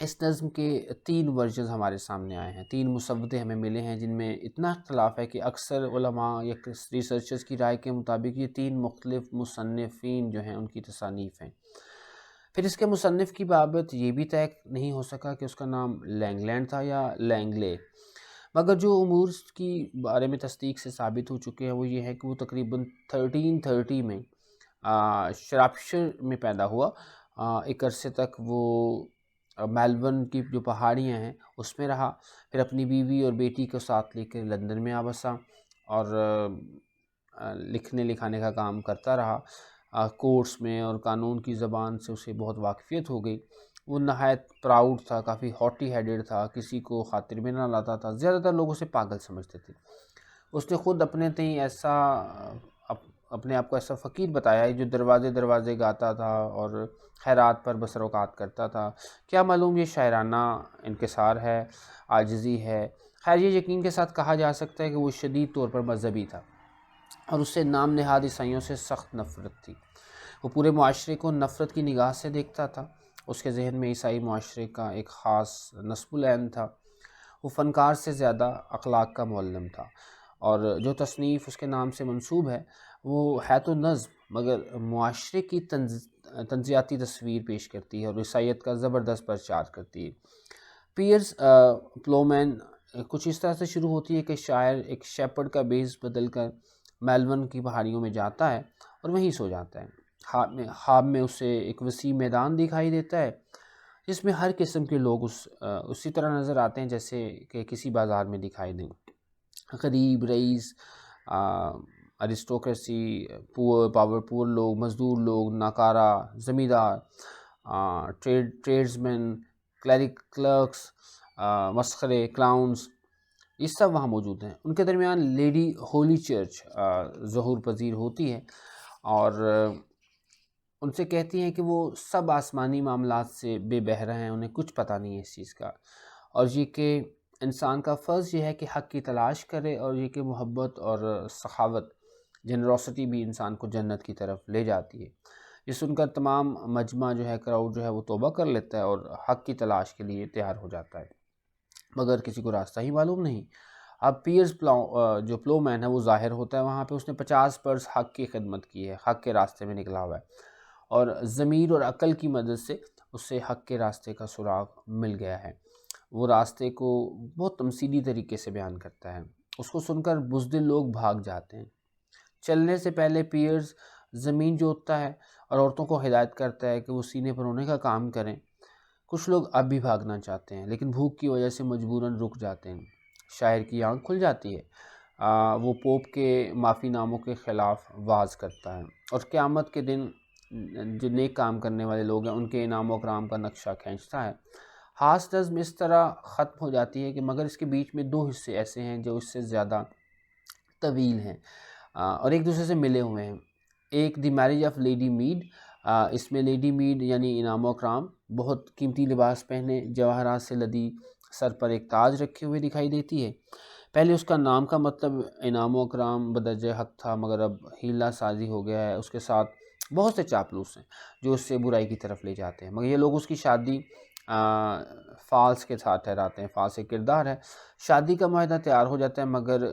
اس نظم کے 3 ورژنز ہمارے سامنے آئے ہیں، 3 مسودے ہمیں ملے ہیں، جن میں اتنا اختلاف ہے کہ اکثر علماء یا ریسرچرز کی رائے کے مطابق یہ 3 مختلف مصنفین جو ہیں ان کی تصانیف ہیں۔ پھر اس کے مصنف کی بابت یہ بھی طے نہیں ہو سکا کہ اس کا نام لینگلینڈ تھا یا لینگلے، مگر جو امور کی بارے میں تصدیق سے ثابت ہو چکے ہیں وہ یہ ہے کہ وہ تقریباً 1330 میں شراپشر میں پیدا ہوا۔ ایک عرصے تک وہ میلبرن کی جو پہاڑیاں ہیں اس میں رہا، پھر اپنی بیوی اور بیٹی کو ساتھ لے کر لندن میں آ بسا اور لکھنے لکھانے کا کام کرتا رہا۔ کورٹس میں اور قانون کی زبان سے اسے بہت واقفیت ہو گئی۔ وہ نہایت پراؤڈ تھا، کافی ہاٹی ہیڈڈ تھا، کسی کو خاطر میں نہ لاتا تھا، زیادہ تر لوگ اسے پاگل سمجھتے تھے۔ اس نے خود اپنے آپ کو ایسا فقیر بتایا ہے جو دروازے دروازے گاتا تھا اور خیرات پر بسر اوقات کرتا تھا۔ کیا معلوم یہ شاعرانہ انکسار ہے، عاجزی ہے؟ خیر، یہ یقین کے ساتھ کہا جا سکتا ہے کہ وہ شدید طور پر مذہبی تھا اور اس سے نام نہاد عیسائیوں سے سخت نفرت تھی۔ وہ پورے معاشرے کو نفرت کی نگاہ سے دیکھتا تھا۔ اس کے ذہن میں عیسائی معاشرے کا ایک خاص نصب العین تھا۔ وہ فنکار سے زیادہ اخلاق کا معلم تھا، اور جو تصنیف اس کے نام سے منسوب ہے وہ ہے تو نظم، مگر معاشرے کی تنزیاتی تصویر پیش کرتی ہے اور عیسائیت کا زبردست پرچار کرتی ہے۔ پیئرس پلومین کچھ اس طرح سے شروع ہوتی ہے کہ شاعر ایک شیپرڈ کا بیس بدل کر میلبرن کی پہاڑیوں میں جاتا ہے اور وہیں سو جاتا ہے۔ خواب میں اسے ایک وسیع میدان دکھائی دیتا ہے جس میں ہر قسم کے لوگ اسی طرح نظر آتے ہیں جیسے کہ کسی بازار میں دکھائی دیں۔ غریب، رئیس، ارسٹوکریسی، پور لوگ، مزدور لوگ، ناکارہ، زمیندار، ٹریڈزمین، کلرکس، مسخرے، کلاؤنز، یہ سب وہاں موجود ہیں۔ ان کے درمیان لیڈی ہولی چرچ ظہور پذیر ہوتی ہے اور ان سے کہتی ہیں کہ وہ سب آسمانی معاملات سے بے بہرہ ہیں، انہیں کچھ پتہ نہیں ہے اس چیز کا، اور یہ کہ انسان کا فرض یہ ہے کہ حق کی تلاش کرے، اور یہ کہ محبت اور سخاوت، جنروسٹی بھی انسان کو جنت کی طرف لے جاتی ہے۔ یہ سن کر تمام مجمع جو ہے، کراؤڈ جو ہے، وہ توبہ کر لیتا ہے اور حق کی تلاش کے لیے تیار ہو جاتا ہے، مگر کسی کو راستہ ہی معلوم نہیں۔ اب پیئرس جو پلو مین ہے وہ ظاہر ہوتا ہے وہاں پہ، اس نے 50 برس حق کی خدمت کی ہے، حق کے راستے میں نکلا ہوا ہے، اور ضمیر اور عقل کی مدد سے اسے حق کے راستے کا سراغ مل گیا ہے۔ وہ راستے کو بہت تمثیلی طریقے سے بیان کرتا ہے۔ اس کو سن کر بزدل لوگ بھاگ جاتے ہیں۔ چلنے سے پہلے پیئرز زمین جوتتا ہے اور عورتوں کو ہدایت کرتا ہے کہ وہ سینے پر ہونے کا کام کریں۔ کچھ لوگ اب بھی بھاگنا چاہتے ہیں لیکن بھوک کی وجہ سے مجبوراً رک جاتے ہیں۔ شاعر کی آنکھ کھل جاتی ہے، وہ پوپ کے معافی ناموں کے خلاف واز کرتا ہے اور قیامت کے دن جو نیک کام کرنے والے لوگ ہیں ان کے انعام و اکرام کا نقشہ کھینچتا ہے۔ خاص نظم اس طرح ختم ہو جاتی ہے کہ مگر اس کے بیچ میں 2 حصے ایسے ہیں جو اس سے زیادہ طویل ہیں اور ایک دوسرے سے ملے ہوئے ہیں۔ ایک the marriage of lady maid, اس میں لیڈی میڈ یعنی انعام و اکرام بہت قیمتی لباس پہنے، جواہرات سے لدی، سر پر ایک تاج رکھے ہوئے دکھائی دیتی ہے۔ پہلے اس کا نام کا مطلب انعام و اکرام بدرجہ حق تھا، مگر اب ہیلا سازی ہو گیا ہے۔ اس کے ساتھ بہت سے چاپلوس ہیں جو اس سے برائی کی طرف لے جاتے ہیں، مگر یہ لوگ اس کی شادی فالس کے ساتھ ٹھہراتے ہیں۔ فالس ایک کردار ہے۔ شادی کا معاہدہ تیار ہو جاتا ہے، مگر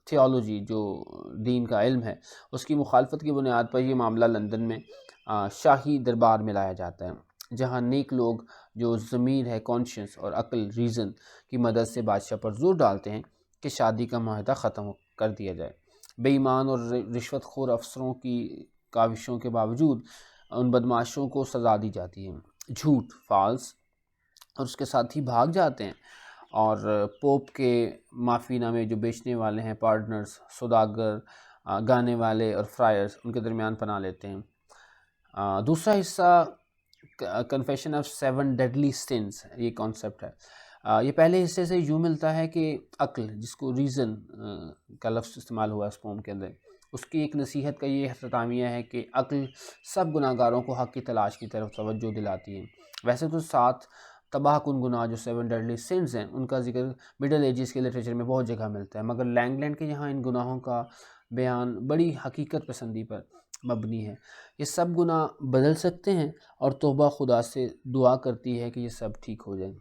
تھیولوجی جو دین کا علم ہے اس کی مخالفت کی بنیاد پر یہ معاملہ لندن میں شاہی دربار میں لایا جاتا ہے، جہاں نیک لوگ جو ضمیر ہے، کانشنس اور عقل، ریزن کی مدد سے بادشاہ پر زور ڈالتے ہیں کہ شادی کا معاہدہ ختم کر دیا جائے۔ بے ایمان اور رشوت خور افسروں کی کاوشوں کے باوجود ان بدماشوں کو سزا دی جاتی ہے۔ جھوٹ، فالس، اور اس کے ساتھ ہی بھاگ جاتے ہیں، اور پوپ کے معافی نامے جو بیچنے والے ہیں، پارڈنرز، سوداگر، گانے والے اور فرائرز، ان کے درمیان پناہ لیتے ہیں۔ دوسرا حصہ کنفیشن آف 7 ڈیڈلی سنس، یہ کانسیپٹ ہے۔ یہ پہلے حصے سے یوں ملتا ہے کہ عقل، جس کو ریزن کا لفظ استعمال ہوا اس پوم کے اندر، اس کی ایک نصیحت کا یہ اختتامیہ ہے کہ عقل سب گناہ گاروں کو حق کی تلاش کی طرف توجہ دلاتی ہے۔ ویسے تو 7 تباہ کن گناہ جو 7 ڈیڈلی سنز ہیں ان کا ذکر مڈل ایجز کے لٹریچر میں بہت جگہ ملتا ہے، مگر لینگلینڈ کے یہاں ان گناہوں کا بیان بڑی حقیقت پسندی پر مبنی ہے۔ یہ سب گناہ بدل سکتے ہیں اور توبہ خدا سے دعا کرتی ہے کہ یہ سب ٹھیک ہو جائیں۔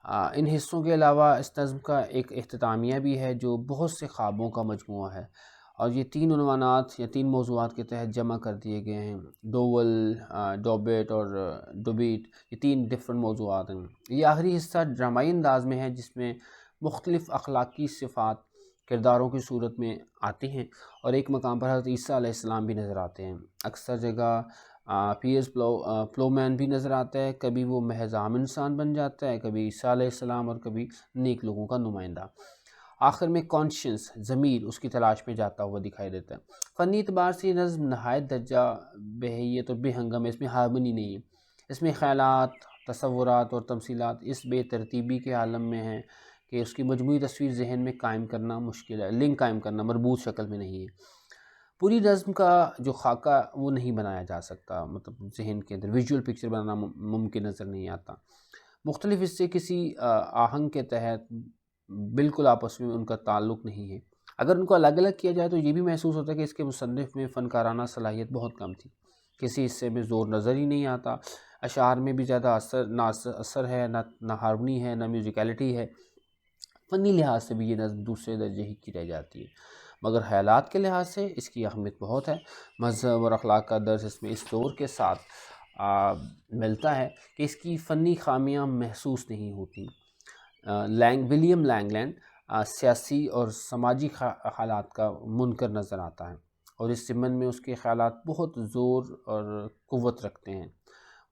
ان حصوں کے علاوہ اس نظم کا ایک اختتامیہ بھی ہے جو بہت سے خوابوں کا مجموعہ ہے، اور یہ 3 عنوانات یا 3 موضوعات کے تحت جمع کر دیے گئے ہیں۔ ڈوول، ڈوبیٹ اور ڈوبیٹ، یہ 3 ڈفرنٹ موضوعات ہیں۔ یہ آخری حصہ ڈرامائی انداز میں ہے جس میں مختلف اخلاقی صفات کرداروں کی صورت میں آتی ہیں، اور ایک مقام پر حضرت عیسیٰ علیہ السلام بھی نظر آتے ہیں۔ اکثر جگہ پیئرس پلومین بھی نظر آتا ہے، کبھی وہ محض عام انسان بن جاتا ہے، کبھی عیسیٰ علیہ السلام، اور کبھی نیک لوگوں کا نمائندہ۔ آخر میں کانشینس، ضمیر، اس کی تلاش میں جاتا ہوا دکھائی دیتا ہے۔ فنی اعتبار سے یہ نظم نہایت درجہ بحیت اور بے ہنگم ہے، اس میں ہارمنی نہیں ہے۔ اس میں خیالات، تصورات اور تمثیلات اس بے ترتیبی کے عالم میں ہیں کہ اس کی مجموعی تصویر ذہن میں قائم کرنا مشکل ہے، لنک قائم کرنا مربوط شکل میں نہیں ہے۔ پوری نظم کا جو خاکہ وہ نہیں بنایا جا سکتا، مطلب ذہن کے اندر ویژول پکچر بنانا ممکن نظر نہیں آتا۔ مختلف حصے کسی آہنگ کے تحت بالکل آپس میں ان کا تعلق نہیں ہے۔ اگر ان کو الگ الگ کیا جائے تو یہ بھی محسوس ہوتا ہے کہ اس کے مصنف میں فنکارانہ صلاحیت بہت کم تھی، کسی حصے میں زور نظر ہی نہیں آتا، اشعار میں بھی زیادہ اثر ہے، نہ ہارمنی ہے، نہ میوزیکلٹی ہے۔ فنی لحاظ سے بھی یہ نظم دوسرے درجے ہی کی رہ جاتی ہے، مگر خیالات کے لحاظ سے اس کی اہمیت بہت ہے۔ مذہب اور اخلاق کا درس اس میں اس دور کے ساتھ ملتا ہے کہ اس کی فنی خامیاں محسوس نہیں ہوتی۔ ولیم لینگلینڈ سیاسی اور سماجی حالات کا منکر نظر آتا ہے، اور اس ضمن میں اس کے خیالات بہت زور اور قوت رکھتے ہیں۔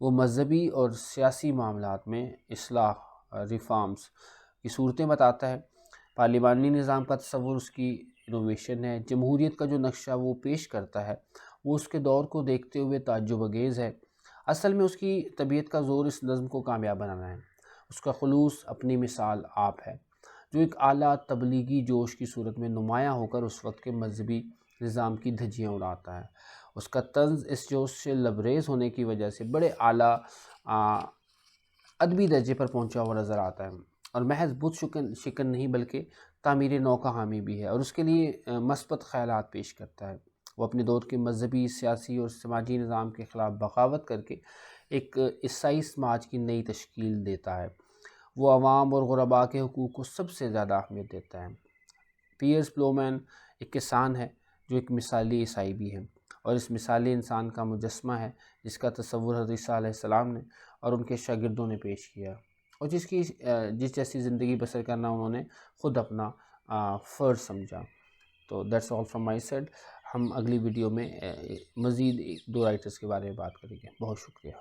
وہ مذہبی اور سیاسی معاملات میں اصلاح، ریفارمز کی صورتیں بتاتا ہے۔ پارلیمانی نظام کا تصور اس کی انوویشن ہے۔ جمہوریت کا جو نقشہ وہ پیش کرتا ہے وہ اس کے دور کو دیکھتے ہوئے تعجب انگیز ہے۔ اصل میں اس کی طبیعت کا زور اس نظم کو کامیاب بنانا ہے۔ اس کا خلوص اپنی مثال آپ ہے، جو ایک اعلیٰ تبلیغی جوش کی صورت میں نمایاں ہو کر اس وقت کے مذہبی نظام کی دھجیاں اڑاتا ہے۔ اس کا طنز اس جوش سے لبریز ہونے کی وجہ سے بڑے اعلیٰ ادبی درجے پر پہنچا ہوا نظر آتا ہے، اور محض بت شکن نہیں بلکہ تعمیر نو کا حامی بھی ہے، اور اس کے لیے مثبت خیالات پیش کرتا ہے۔ وہ اپنے دور کے مذہبی، سیاسی اور سماجی نظام کے خلاف بغاوت کر کے ایک عیسائی سماج کی نئی تشکیل دیتا ہے۔ وہ عوام اور غرباء کے حقوق کو سب سے زیادہ اہمیت دیتا ہے۔ پیئرس پلومین ایک کسان ہے جو ایک مثالی عیسائی بھی ہے، اور اس مثالی انسان کا مجسمہ ہے جس کا تصور حضرت عیسیٰ علیہ السلام نے اور ان کے شاگردوں نے پیش کیا، اور جس جیسی زندگی بسر کرنا انہوں نے خود اپنا فرض سمجھا۔ تو that's all from my side. ہم اگلی ویڈیو میں مزید 2 رائٹرز کے بارے میں بات کریں گے۔ بہت شکریہ۔